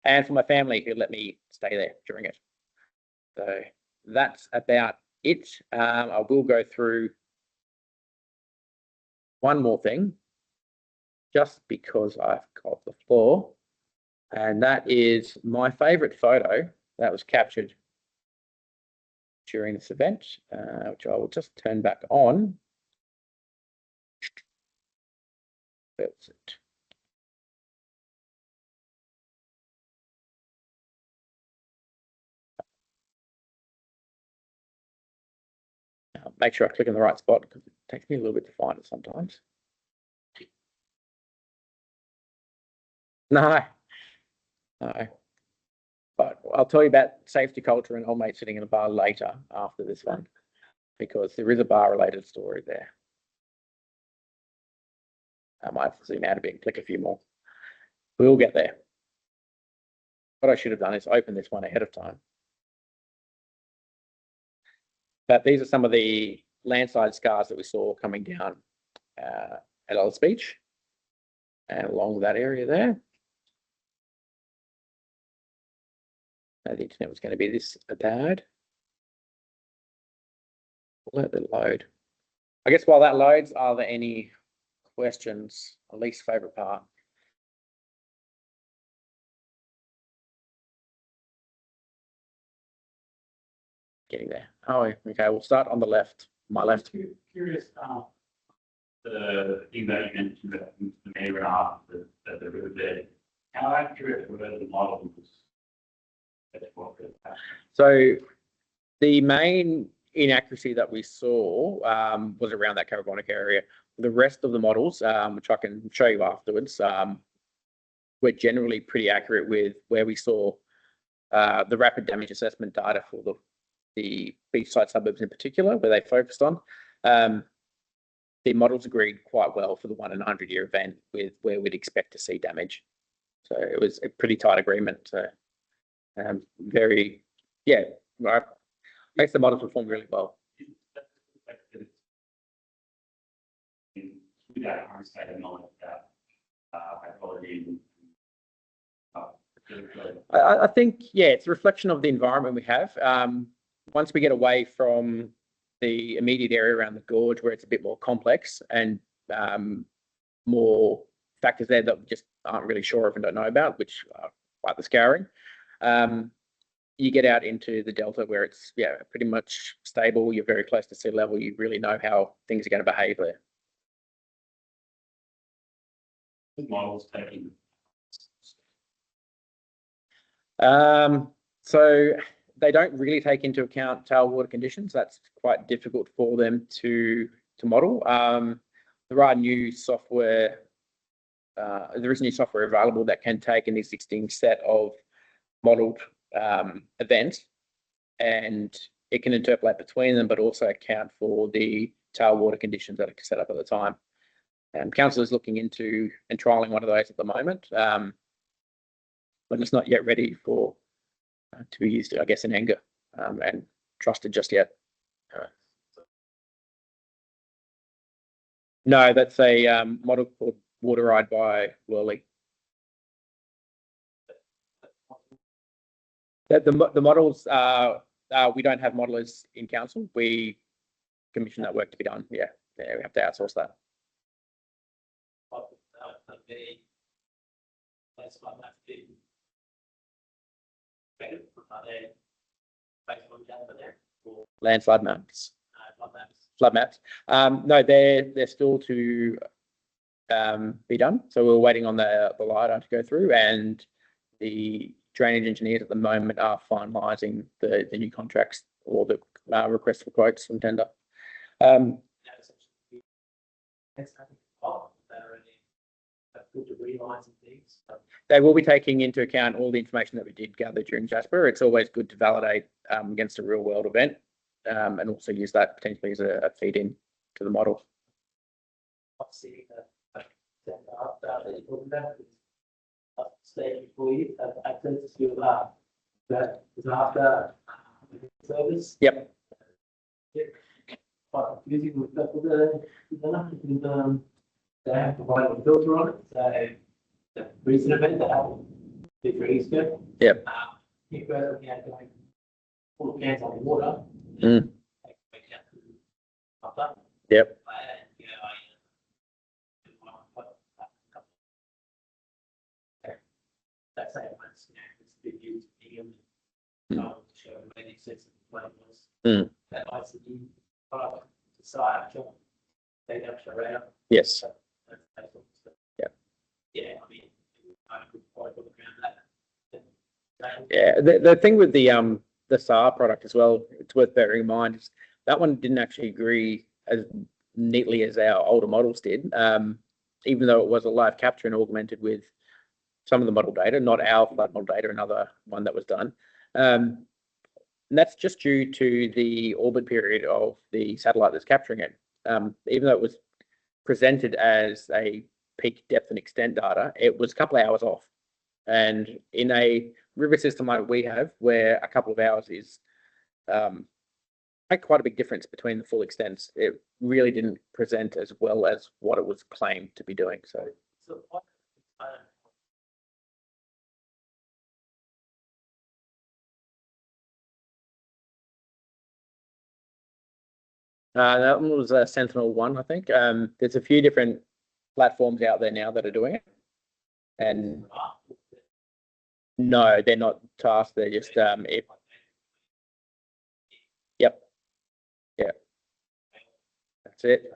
And for my family who let me stay there during it. So that's about it. I will go through one more thing just because I've got the floor, and that is my favorite photo that was captured during this event, which I will just turn back on. That's it. Make sure I click in the right spot because it takes me a little bit to find it sometimes. No. But I'll tell you about safety culture and old mate sitting in a bar later after this one, because there is a bar related story there. I might have to zoom out a bit and click a few more. We'll get there. What I should have done is open this one ahead of time. But these are some of the landslide scars that we saw coming down at Ellis Beach and along that area there. The internet was going to be this bad. Let it load. I guess while that loads, are there any questions? Least favorite part. Getting there. Oh, okay. We'll start on the left. My left. Curious, the thing that you mentioned about the mayor and the river bed. How accurate were the models So the main inaccuracy that we saw was around that carbonic area. The rest of the models, which I can show you afterwards, were generally pretty accurate with where we saw the rapid damage assessment data for the beachside suburbs in particular, where they focused on. The models agreed quite well for the 1 in 100 year event with where we'd expect to see damage. So it was a pretty tight agreement. So I guess the models performed really well. I think, yeah, it's a reflection of the environment we have. Once we get away from the immediate area around the gorge, where it's a bit more complex and more factors there that we just aren't really sure of and don't know about, which are like the scouring, you get out into the delta where it's pretty much stable. You're very close to sea level. You really know how things are going to behave there. The models taking. So they don't really take into account tailwater conditions. That's quite difficult for them to model. There are new software. There is new software available that can take an existing set of modelled events, and it can interpolate between them, but also account for the tailwater conditions that are set up at the time. Council is looking into and trialling one of those at the moment, but it's not yet ready for to be used, I guess, in anger and trusted just yet. No, that's a model called Water Ride by Worley. The models, we don't have modelers in council. We commission that work to be done. Yeah, we have to outsource that. Landslide maps. Flood maps. No, they're still to be done. So we're waiting on the LiDAR to go through, and the drainage engineers at the moment are finalising the new contracts or the request for quotes from tender. They will be taking into account all the information that we did gather during Jasper. It's always good to validate against a real world event, and also use that potentially as a feed in to the model. Yep. They have provided a filter on it. So the recent event that happened 2 weeks ago. Yep. You first looking at going full of cans on the water. Yep. That's how it's been used medium. Show many sets of labels. That ICD product to side they don't show around. Yes. Yeah, I mean, I could probably look around that. Yeah, the thing with the SAR product as well, it's worth bearing in mind, is that one didn't actually agree as neatly as our older models did, even though it was a live capture and augmented with some of the model data, not our flood model data, another one that was done. And that's just due to the orbit period of the satellite that's capturing it. Even though it was presented as a peak depth and extent data, it was a couple of hours off. And in a river system like we have, where a couple of hours is quite a big difference between the full extents, it really didn't present as well as what it was claimed to be doing. So that one was Sentinel-1, I think. There's a few different platforms out there now that are doing it. And no, they're not tasked. They're just Yep. Yeah. That's it.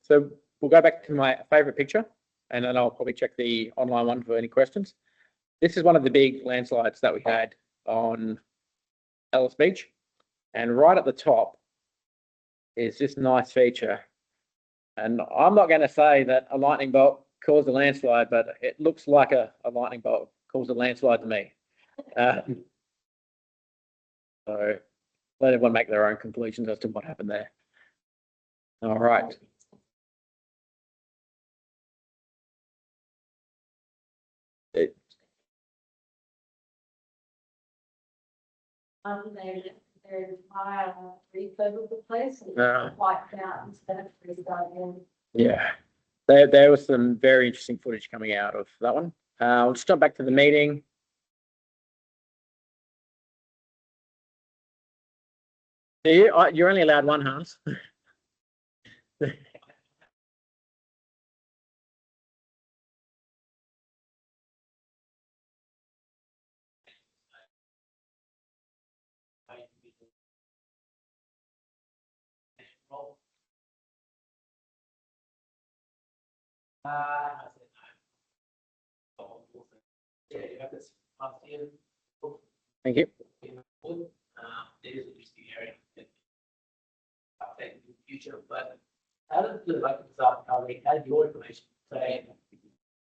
So we'll go back to my favorite picture, and then I'll probably check the online one for any questions. This is one of the big landslides that we had on Ellis Beach, and right at the top is this nice feature. And I'm not going to say that a lightning bolt caused a landslide, but it looks like a lightning bolt caused a landslide to me. So let everyone make their own conclusions as to what happened there. All right. Their entire refurb of the place, and wiped out instead of restarting. Yeah, there was some very interesting footage coming out of that one. I'll just jump back to the meeting. You're only allowed one, Hans. Yeah, you have this past year. Thank you. There is an interesting area. I think in the future, but how does the local disaster recovery, how does your information say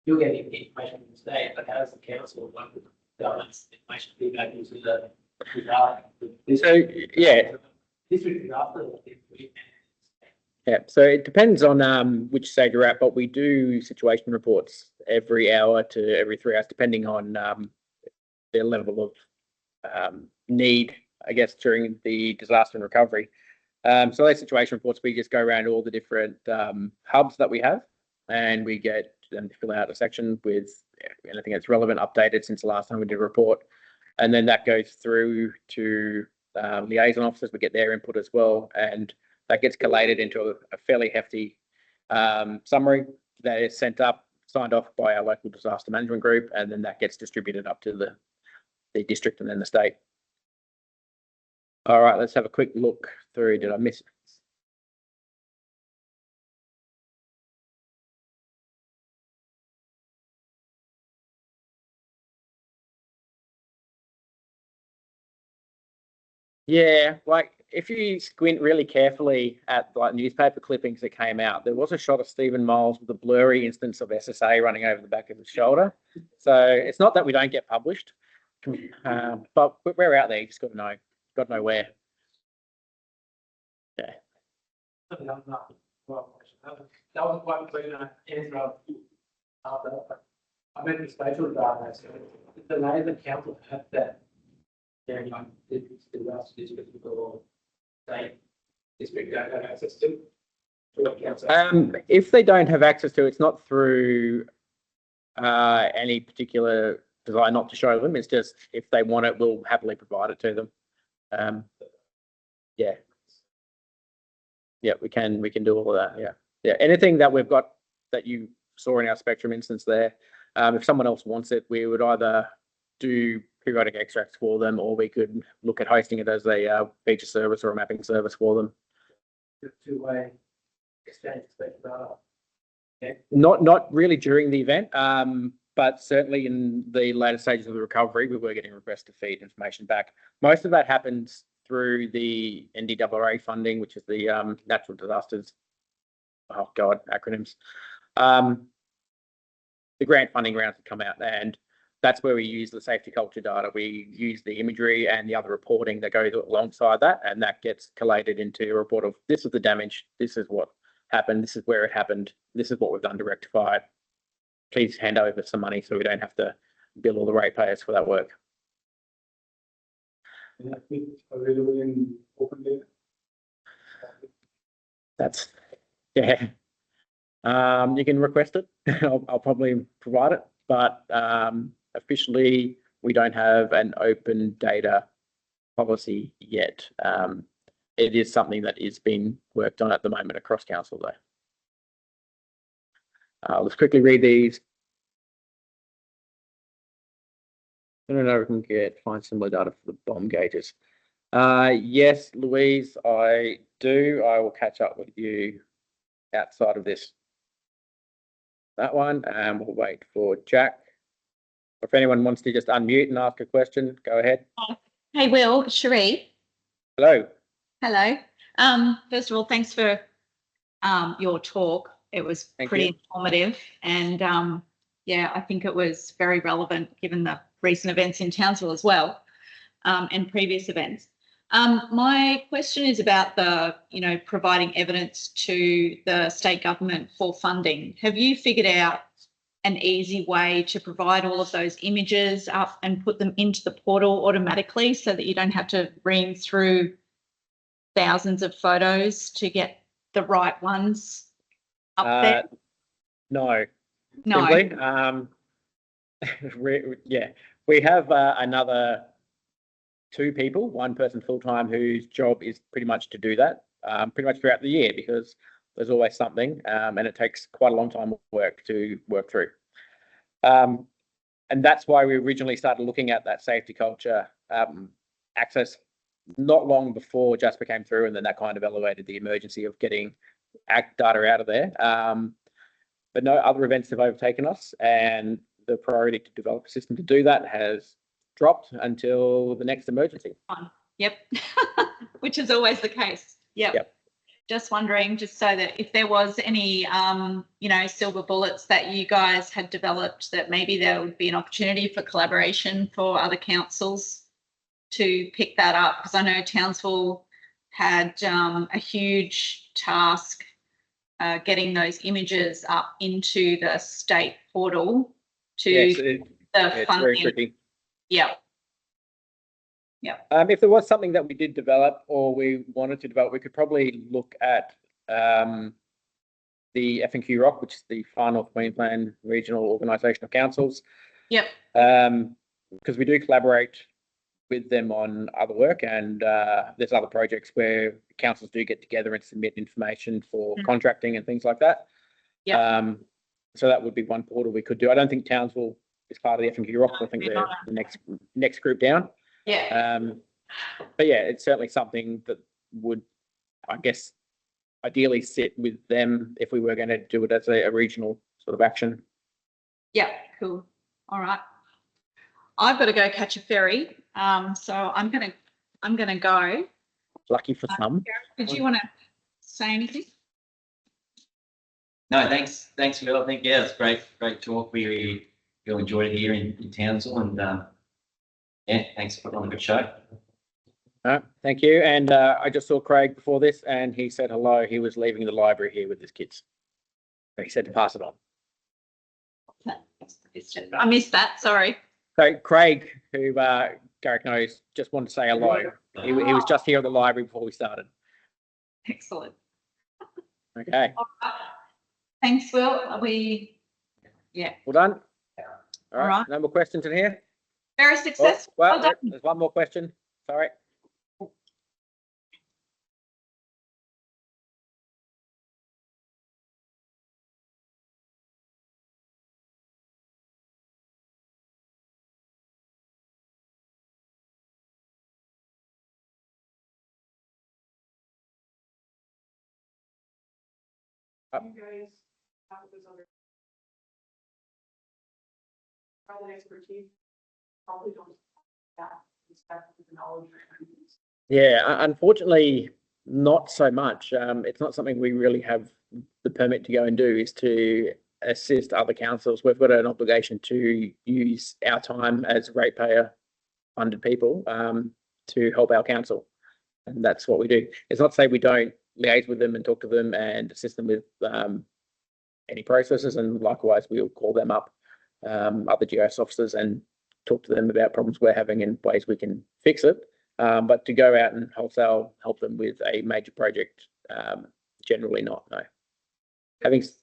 you're getting the information from the state, but how does the council or local government's information feedback into the So yeah. District disaster? Yeah, so it depends on which stage you're at, but we do situation reports every hour to every 3 hours, depending on their level of need, I guess, during the disaster and recovery. So those situation reports, we just go around all the different hubs that we have, and we get them to fill out a section with anything that's relevant, updated since the last time we did a report. And then that goes through to liaison officers. We get their input as well, and that gets collated into a fairly hefty summary that is sent up, signed off by our local disaster management group, and then that gets distributed up to the district and then the state. All right, let's have a quick look through. Did I miss it? Yeah, like if you squint really carefully at like newspaper clippings that came out, there was a shot of Stephen Miles with a blurry instance of SSA running over the back of his shoulder. So it's not that we don't get published, but we're out there. You just got to know where. Yeah. That was quite clear answer after. I meant the spatial data. So the way the council have that. Yeah, the last district or state district don't have access to. If they don't have access to it, it's not through any particular design not to show them. It's just if they want it, we'll happily provide it to them. Yeah. Yeah, we can do all of that. Yeah. Yeah. Anything that we've got that you saw in our spectrum instance there, if someone else wants it, we would either do periodic extracts for them, or we could look at hosting it as a feature service or a mapping service for them. Two-way exchange spectrum data. Yeah. Not really during the event, but certainly in the later stages of the recovery, we were getting requests to feed information back. Most of that happens through the NDRRA funding, which is the natural disasters. Oh God, acronyms. The grant funding rounds that come out, and that's where we use the safety culture data. We use the imagery and the other reporting that goes alongside that, and that gets collated into a report of this is the damage, this is what happened, this is where it happened, this is what we've done to rectify it. Please hand over some money so we don't have to bill all the ratepayers for that work. Available in open data. That's yeah. You can request it. I'll probably provide it, but officially we don't have an open data policy yet. It is something that is being worked on at the moment across council though. Let's quickly read these. I don't know if we can find similar data for the bomb gauges. Yes, Louise, I do. I will catch up with you outside of this. that one, and we'll wait for Jack. If anyone wants to just unmute and ask a question, go ahead. Hey, Will, Cherie. Hello. Hello. First of all, thanks for your talk. It was Thank pretty you. informative, and yeah, I think it was very relevant given the recent events in Townsville as well, and previous events. My question is about the, providing evidence to the state government for funding. Have you figured out an easy way to provide all of those images up and put them into the portal automatically so that you don't have to ream through thousands of photos to get the right ones up there? No. No. Simply, yeah, we have another 2 people, one person full-time whose job is pretty much to do that, pretty much throughout the year, because there's always something, and it takes quite a long time of work to work through. And that's why we originally started looking at that safety culture access not long before Jasper came through, and then that kind of elevated the emergency of getting data out of there. But no other events have overtaken us, and the priority to develop a system to do that has dropped until the next emergency. Yep. Which is always the case. Yep. Just wondering, just so that if there was any, silver bullets that you guys had developed, that maybe there would be an opportunity for collaboration for other councils to pick that up. Because I know Townsville had a huge task getting those images up into the state portal to Yes, the it's funding. very tricky. Yeah. If there was something that we did develop or we wanted to develop, we could probably look at the FNQ ROC, which is the Far North Queensland Regional Organisation of Councils. Yep. Because we do collaborate with them on other work, and there's other projects where councils do get together and submit information for contracting and things like that. Yeah. So that would be one portal we could do. I don't think Townsville is part of the FNQ ROC. I think they're the next group down. Yeah. But yeah, it's certainly something that would, I guess, ideally sit with them if we were going to do it as a regional sort of action. Yeah, cool. All right. I've got to go catch a ferry. So I'm gonna go. Lucky for some. Did you want to say anything? No, thanks, Phil. I think it's great talk. We really enjoyed it here in Townsville, and thanks for putting on a good show. Thank you. And I just saw Craig before this, and he said hello. He was leaving the library here with his kids. He said to pass it on. I missed that. Sorry. So Craig, who Garrick knows, just wanted to say hello. He was just here at the library before we started. Excellent. Okay. All right. Thanks, Will. Yeah. Well done. All right. right. No more questions in here? Very successful. Well, Well done. there's one more question. Sorry. You guys have those other probably expertise, probably don't have that knowledge. Yeah, unfortunately, not so much. It's not something we really have the permit to go and do, is to assist other councils. We've got an obligation to use our time as ratepayer funded people to help our council. And that's what we do. It's not to say we don't liaise with them and talk to them and assist them with any processes. And likewise, we'll call them up, other GIS officers, and talk to them about problems we're having and ways we can fix it. But to go out and wholesale help them with a major project, generally not, no. It's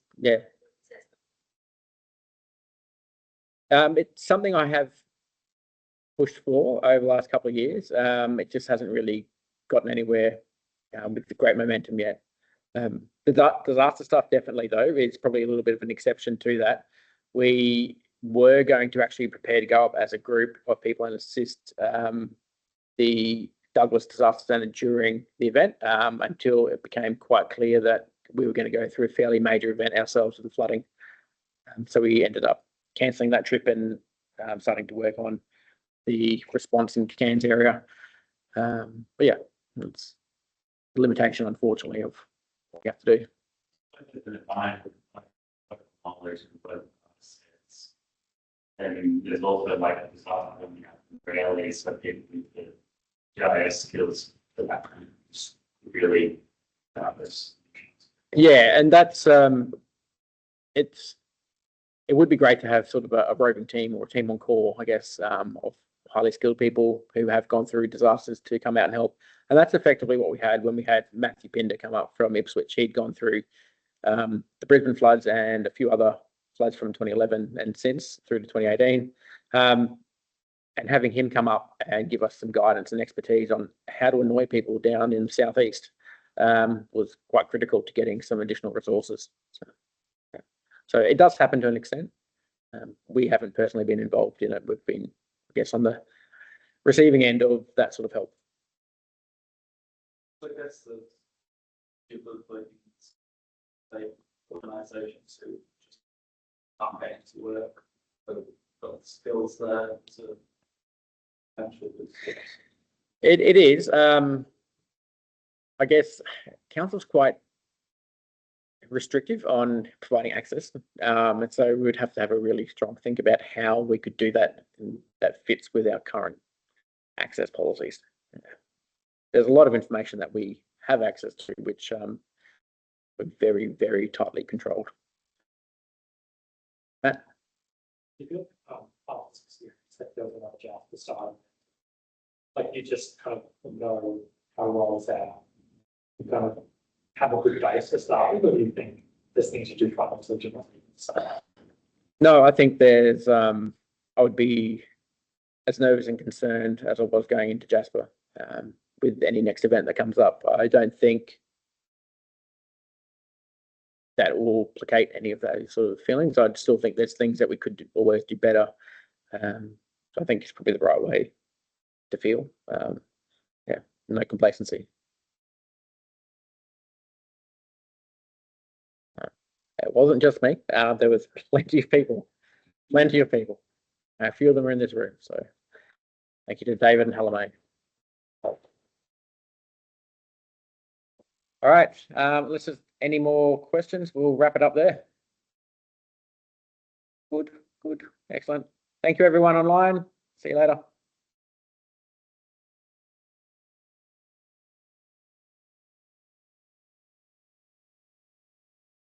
something I have pushed for over the last couple of years. It just hasn't really gotten anywhere with the great momentum yet. The disaster stuff definitely, though, is probably a little bit of an exception to that. We were going to actually prepare to go up as a group of people and assist the Douglas Disaster Centre during the event, until it became quite clear that we were going to go through a fairly major event ourselves with the flooding. So we ended up cancelling that trip and starting to work on the response in Cairns area. But yeah, it's a limitation, unfortunately, of what we have to do. And there's also like a design rarely so people with the GIS skills for that is really this. Yeah, and that's it would be great to have sort of a roving team or a team on call, I guess, of highly skilled people who have gone through disasters to come out and help. And that's effectively what we had when we had Matthew Pinder come up from Ipswich. He'd gone through the Brisbane floods and a few other floods from 2011 and since through to 2018. And having him come up and give us some guidance and expertise on how to annoy people down in the southeast was quite critical to getting some additional resources. So it does happen to an extent. We haven't personally been involved in it. We've been, I guess, on the receiving end of that sort of help. I guess the people like organisations who just aren't getting to work, but got skills there to actually. It is. I guess council's quite restrictive on providing access, and so we would have to have a really strong think about how we could do that that fits with our current access policies. There's a lot of information that we have access to, which we're very, very tightly controlled. Matt? If you look at past experience that goes on the Jasper side, like you just kind of know how well it's out. You kind of have a good base to start with, or do you think there's things you do find legitimate? No, I think there's I would be as nervous and concerned as I was going into Jasper with any next event that comes up. I don't think that will placate any of those sort of feelings. I still think there's things that we could always do better. So I think it's probably the right way to feel. Yeah, no complacency. It wasn't just me. There was plenty of people. A few of them are in this room. So thank you to David and Hallamay. All right. Let's just any more questions? We'll wrap it up there. Good. Excellent. Thank you, everyone online. See you later.